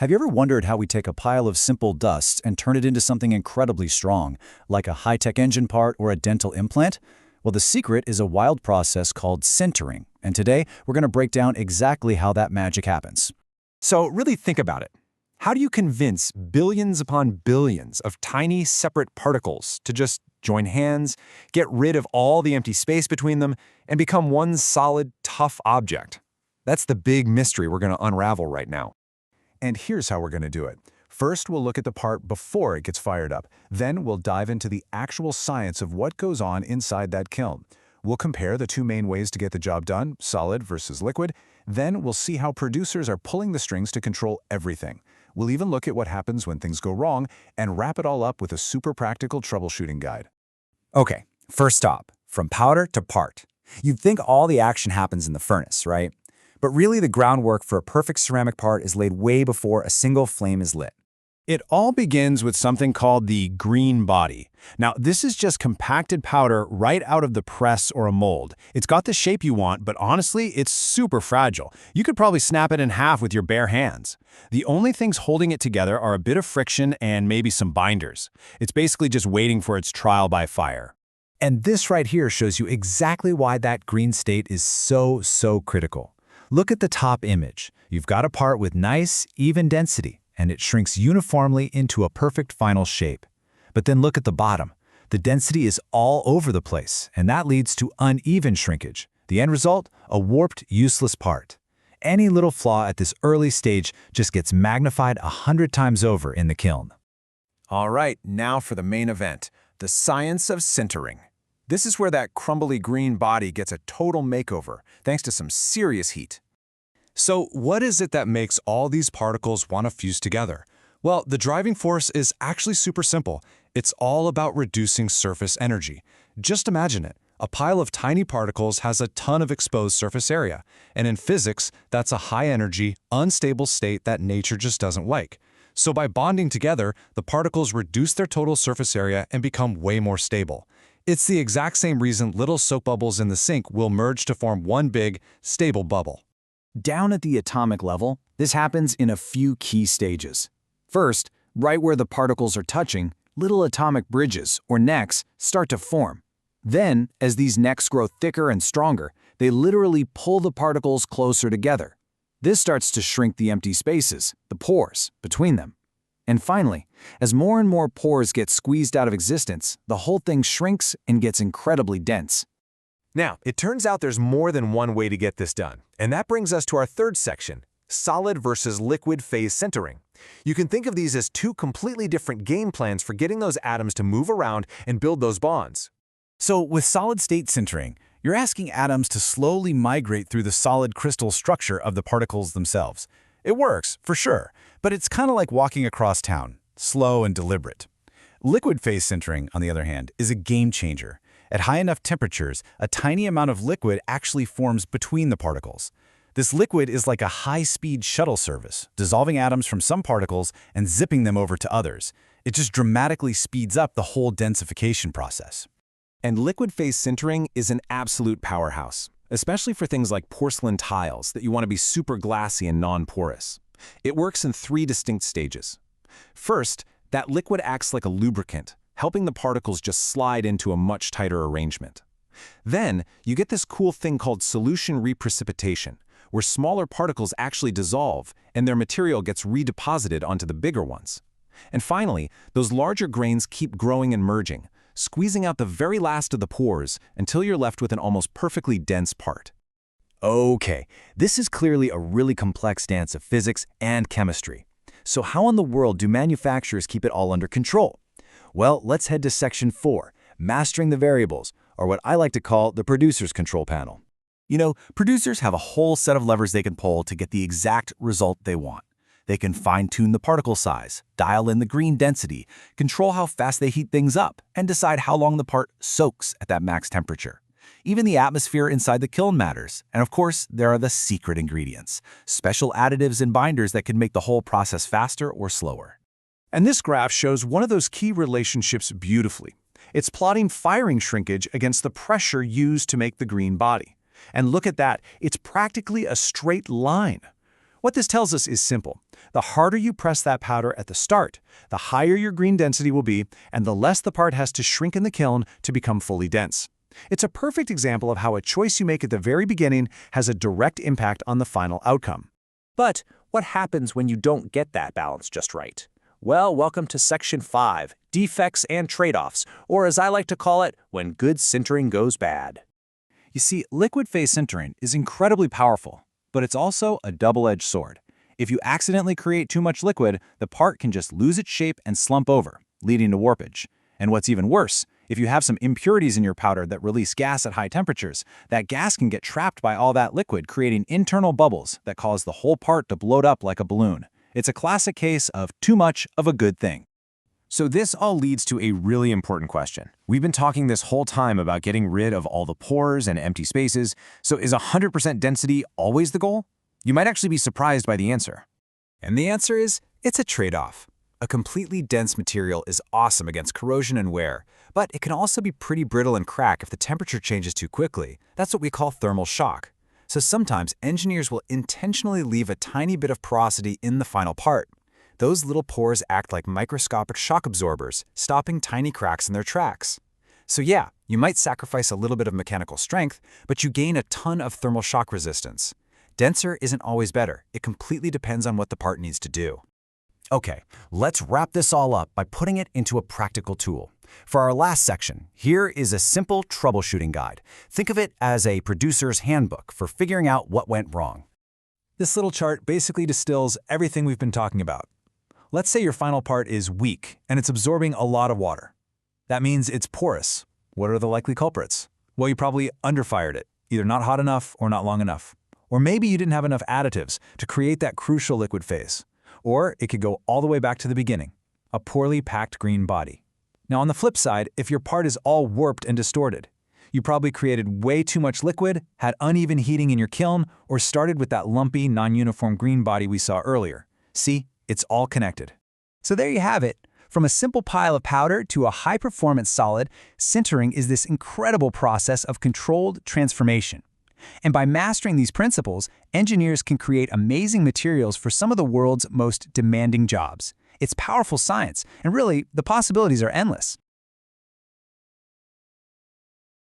Have you ever wondered how we take a pile of simple dust and turn it into something incredibly strong, like a high-tech engine part or a dental implant? Well, the secret is a wild process called sintering, and today we're going to break down exactly how that magic happens. So really think about it. How do you convince billions upon billions of tiny separate particles to just join hands, get rid of all the empty space between them, and become one solid, tough object? That's the big mystery we're going to unravel right now. And here's how we're going to do it. First, we'll look at the part before it gets fired up. Then we'll dive into the actual science of what goes on inside that kiln. We'll compare the two main ways to get the job done, solid versus liquid. Then we'll see how producers are pulling the strings to control everything. We'll even look at what happens when things go wrong and wrap it all up with a super practical troubleshooting guide. Okay, first stop, from powder to part. You'd think all the action happens in the furnace, right? But really the groundwork for a perfect ceramic part is laid way before a single flame is lit. It all begins with something called the green body. Now, this is just compacted powder right out of the press or a mold. It's got the shape you want, but honestly, it's super fragile. You could probably snap it in half with your bare hands. The only things holding it together are a bit of friction and maybe some binders. It's basically just waiting for its trial by fire. And this right here shows you exactly why that green state is so critical. Look at the top image. You've got a part with nice, even density, and it shrinks uniformly into a perfect final shape. But then look at the bottom. The density is all over the place, and that leads to uneven shrinkage. The end result? A warped, useless part. Any little flaw at this early stage just gets magnified 100 times over in the kiln. All right, now for the main event, the science of sintering. This is where that crumbly green body gets a total makeover, thanks to some serious heat. So what is it that makes all these particles want to fuse together? Well, the driving force is actually super simple. It's all about reducing surface energy. Just imagine it. A pile of tiny particles has a ton of exposed surface area. And in physics, that's a high-energy, unstable state that nature just doesn't like. So by bonding together, the particles reduce their total surface area and become way more stable. It's the exact same reason little soap bubbles in the sink will merge to form one big, stable bubble. Down at the atomic level, this happens in a few key stages. First, right where the particles are touching, little atomic bridges, or necks, start to form. Then, as these necks grow thicker and stronger, they literally pull the particles closer together. This starts to shrink the empty spaces, the pores, between them. And finally, as more and more pores get squeezed out of existence, the whole thing shrinks and gets incredibly dense. Now, it turns out there's more than one way to get this done. And that brings us to our third section, solid versus liquid phase sintering. You can think of these as two completely different game plans for getting those atoms to move around and build those bonds. So with solid-state sintering, you're asking atoms to slowly migrate through the solid crystal structure of the particles themselves. It works, for sure, but it's kind of like walking across town, slow and deliberate. Liquid phase sintering, on the other hand, is a game changer. At high enough temperatures, a tiny amount of liquid actually forms between the particles. This liquid is like a high-speed shuttle service, dissolving atoms from some particles and zipping them over to others. It just dramatically speeds up the whole densification process. And liquid phase sintering is an absolute powerhouse, especially for things like porcelain tiles that you want to be super glassy and non-porous. It works in three distinct stages. First, that liquid acts like a lubricant, helping the particles just slide into a much tighter arrangement. Then, you get this cool thing called solution reprecipitation, where smaller particles actually dissolve and their material gets redeposited onto the bigger ones. And finally, those larger grains keep growing and merging, squeezing out the very last of the pores until you're left with an almost perfectly dense part. Okay, this is clearly a really complex dance of physics and chemistry. So how in the world do manufacturers keep it all under control? Well, let's head to Section 4, Mastering the Variables, or what I like to call the Producer's Control Panel. You know, producers have a whole set of levers they can pull to get the exact result they want. They can fine-tune the particle size, dial in the green density, control how fast they heat things up, and decide how long the part soaks at that max temperature. Even the atmosphere inside the kiln matters. And of course, there are the secret ingredients, special additives and binders that can make the whole process faster or slower. And this graph shows one of those key relationships beautifully. It's plotting firing shrinkage against the pressure used to make the green body. And look at that, it's practically a straight line. What this tells us is simple. The harder you press that powder at the start, the higher your green density will be, and the less the part has to shrink in the kiln to become fully dense. It's a perfect example of how a choice you make at the very beginning has a direct impact on the final outcome. But what happens when you don't get that balance just right? Well, welcome to Section 5, Defects and Trade-offs, or as I like to call it, when good sintering goes bad. You see, liquid phase sintering is incredibly powerful, but it's also a double-edged sword. If you accidentally create too much liquid, the part can just lose its shape and slump over, leading to warpage. And what's even worse, if you have some impurities in your powder that release gas at high temperatures, that gas can get trapped by all that liquid, creating internal bubbles that cause the whole part to bloat up like a balloon. It's a classic case of too much of a good thing. So this all leads to a really important question. We've been talking this whole time about getting rid of all the pores and empty spaces, so is 100% density always the goal? You might actually be surprised by the answer. And the answer is, it's a trade-off. A completely dense material is awesome against corrosion and wear, but it can also be pretty brittle and crack if the temperature changes too quickly. That's what we call thermal shock. So sometimes engineers will intentionally leave a tiny bit of porosity in the final part. Those little pores act like microscopic shock absorbers, stopping tiny cracks in their tracks. So yeah, you might sacrifice a little bit of mechanical strength, but you gain a ton of thermal shock resistance. Denser isn't always better. It completely depends on what the part needs to do. Okay, let's wrap this all up by putting it into a practical tool. For our last section, here is a simple troubleshooting guide. Think of it as a producer's handbook for figuring out what went wrong. This little chart basically distills everything we've been talking about. Let's say your final part is weak and it's absorbing a lot of water. That means it's porous. What are the likely culprits? Well, you probably underfired it, either not hot enough or not long enough. Or maybe you didn't have enough additives to create that crucial liquid phase. Or it could go all the way back to the beginning, a poorly packed green body. Now on the flip side, if your part is all warped and distorted, you probably created way too much liquid, had uneven heating in your kiln, or started with that lumpy, non-uniform green body we saw earlier. See? It's all connected. So there you have it. From a simple pile of powder to a high-performance solid, sintering is this incredible process of controlled transformation. And by mastering these principles, engineers can create amazing materials for some of the world's most demanding jobs. It's powerful science, and really, the possibilities are endless.